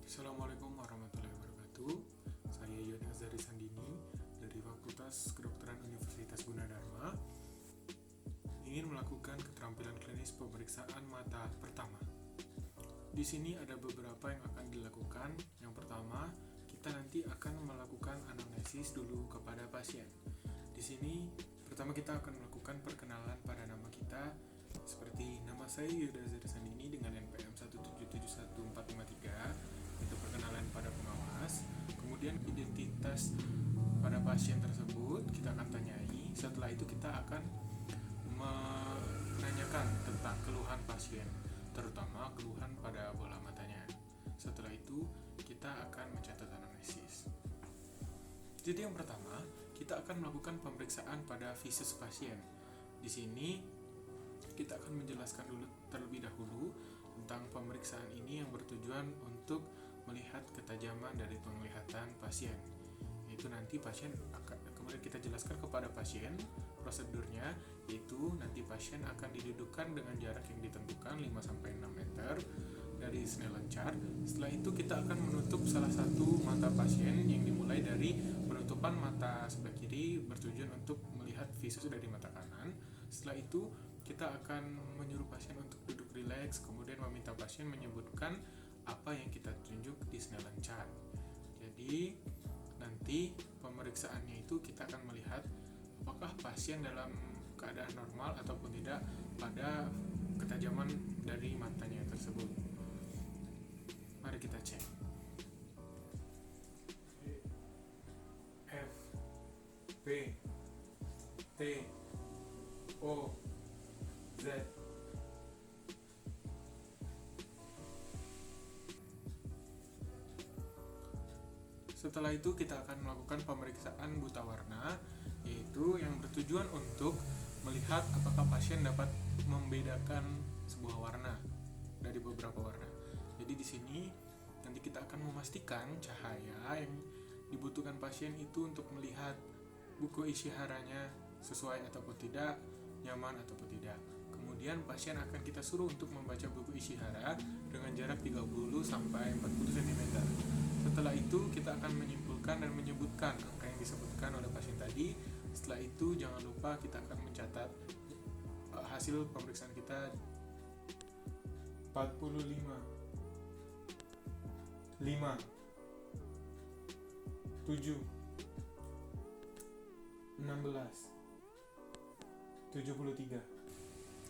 Assalamualaikum warahmatullahi wabarakatuh. Saya Yoni Azhari Sandini dari Fakultas Kedokteran Universitas Gunadarma ingin melakukan keterampilan klinis pemeriksaan mata pertama. Di sini ada beberapa yang akan dilakukan. Yang pertama, kita nanti akan melakukan anamnesis dulu kepada pasien. Di sini pertama kita akan melakukan perkenalan pada nama kita, seperti nama saya Yuda Azhari Sandini dengan NPM 1771453. Itu perkenalan pada pengawas. Kemudian identitas pada pasien tersebut kita akan tanyai. Setelah itu kita akan menanyakan tentang keluhan pasien, terutama keluhan pada bola matanya. Setelah itu kita akan mencatat anamnesis. Jadi yang pertama, kita akan melakukan pemeriksaan pada visus pasien. Di sini kita akan menjelaskan dulu terlebih dahulu tentang pemeriksaan ini yang bertujuan untuk melihat ketajaman dari penglihatan pasien. Yaitu nanti pasien kemudian kita jelaskan kepada pasien prosedurnya, yaitu nanti pasien akan didudukkan dengan jarak yang ditentukan 5-6 meter dari snellen chart. Setelah itu kita akan menutup salah satu mata pasien yang dimulai dari penutupan mata sebelah kiri bertujuan untuk melihat visus dari mata kanan. Setelah itu kita akan menyuruh pasien untuk duduk rileks, kemudian meminta pasien menyebutkan apa yang kita tunjuk di snellen chart. Jadi nanti pemeriksaannya itu kita akan melihat apakah pasien dalam keadaan normal ataupun tidak pada ketajaman dari matanya tersebut. Mari kita cek. F P T O Z. Setelah itu kita akan melakukan pemeriksaan buta warna, yaitu yang bertujuan untuk melihat apakah pasien dapat membedakan sebuah warna dari beberapa warna. Jadi di sini nanti kita akan memastikan cahaya yang dibutuhkan pasien itu untuk melihat buku isyiharanya sesuai ataupun tidak, nyaman ataupun tidak. Kemudian pasien akan kita suruh untuk membaca buku isyihara dengan jarak 30 sampai 40 cm. Setelah itu kita akan menyimpulkan dan menyebutkan angka yang disebutkan oleh pasien tadi. Setelah itu jangan lupa kita akan mencatat hasil pemeriksaan kita. 45 5 7 16 73.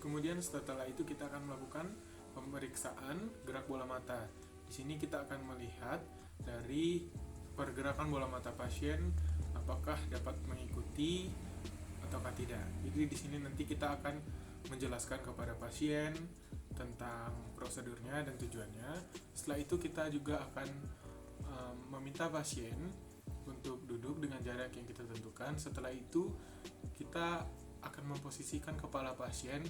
Kemudian setelah itu kita akan melakukan pemeriksaan gerak bola mata. Di sini kita akan melihat dari pergerakan bola mata pasien apakah dapat mengikuti ataukah tidak. Jadi di sini nanti kita akan menjelaskan kepada pasien tentang prosedurnya dan tujuannya. Setelah itu kita juga akan meminta pasien untuk duduk dengan jarak yang kita tentukan. Setelah itu kita akan memposisikan kepala pasien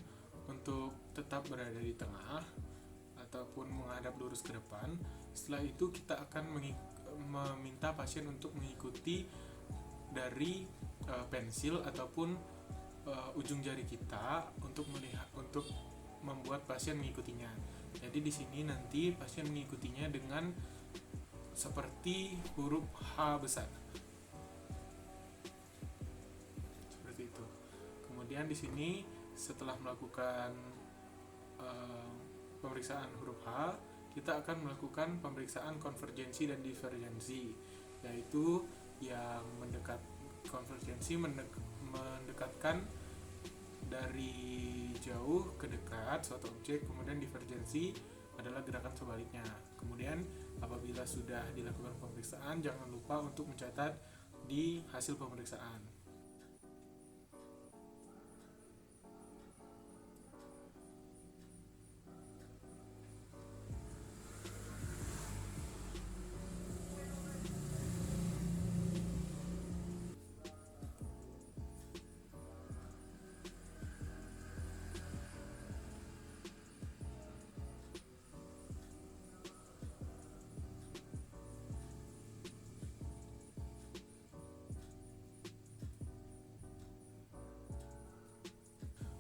untuk tetap berada di tengah ataupun menghadap lurus ke depan. Setelah itu kita akan meminta pasien untuk mengikuti dari pensil ataupun ujung jari kita untuk membuat pasien mengikutinya. Jadi di sini nanti pasien mengikutinya dengan seperti huruf H besar. Seperti itu. Kemudian di sini setelah melakukan pemeriksaan huruf H, kita akan melakukan pemeriksaan konvergensi dan divergensi, yaitu yang mendekatkan dari jauh ke dekat suatu objek, kemudian divergensi adalah gerakan sebaliknya. Kemudian apabila sudah dilakukan pemeriksaan, jangan lupa untuk mencatat di hasil pemeriksaan.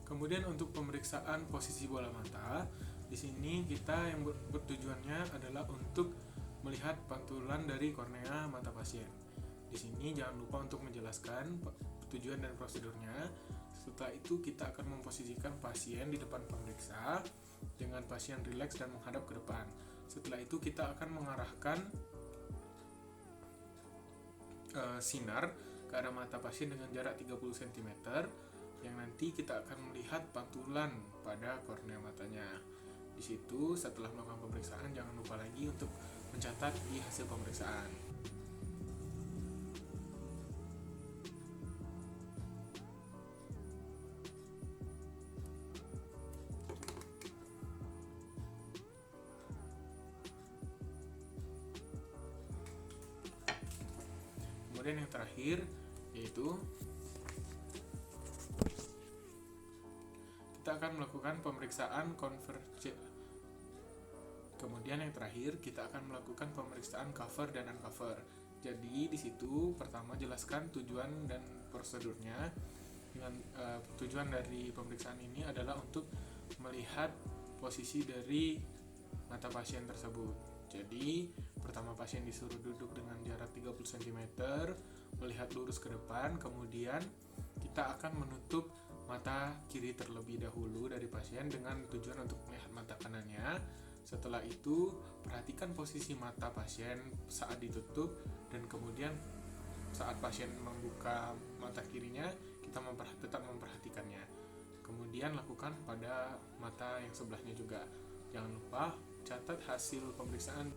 Kemudian untuk pemeriksaan posisi bola mata, di sini kita yang bertujuannya adalah untuk melihat pantulan dari kornea mata pasien. Di sini jangan lupa untuk menjelaskan tujuan dan prosedurnya. Setelah itu kita akan memposisikan pasien di depan pemeriksa dengan pasien rileks dan menghadap ke depan. Setelah itu kita akan mengarahkan sinar ke arah mata pasien dengan jarak 30 cm yang nanti kita akan melihat pantulan pada kornea matanya. Di situ setelah melakukan pemeriksaan jangan lupa lagi untuk mencatat di hasil pemeriksaan. Kemudian yang terakhir yaitu kita akan melakukan pemeriksaan Kemudian yang terakhir kita akan melakukan pemeriksaan cover dan uncover. Jadi di situ pertama jelaskan tujuan dan prosedurnya. Dengan tujuan dari pemeriksaan ini adalah untuk melihat posisi dari mata pasien tersebut. Jadi pertama pasien disuruh duduk dengan jarak 30 cm, melihat lurus ke depan, kemudian kita akan menutup mata kiri terlebih dahulu dari pasien dengan tujuan untuk melihat mata kanannya. Setelah itu, perhatikan posisi mata pasien saat ditutup dan kemudian saat pasien membuka mata kirinya, kita tetap memperhatikannya. Kemudian lakukan pada mata yang sebelahnya juga. Jangan lupa catat hasil pemeriksaan.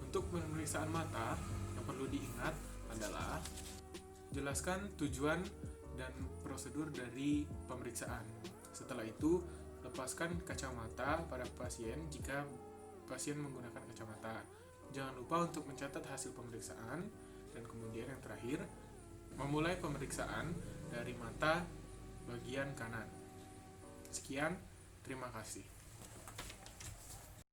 Untuk pemeriksaan mata, yang perlu diingat adalah jelaskan tujuan dan prosedur dari pemeriksaan. Setelah itu, lepaskan kacamata pada pasien jika pasien menggunakan kacamata. Jangan lupa untuk mencatat hasil pemeriksaan. Dan kemudian yang terakhir, memulai pemeriksaan dari mata bagian kanan. Sekian, terima kasih.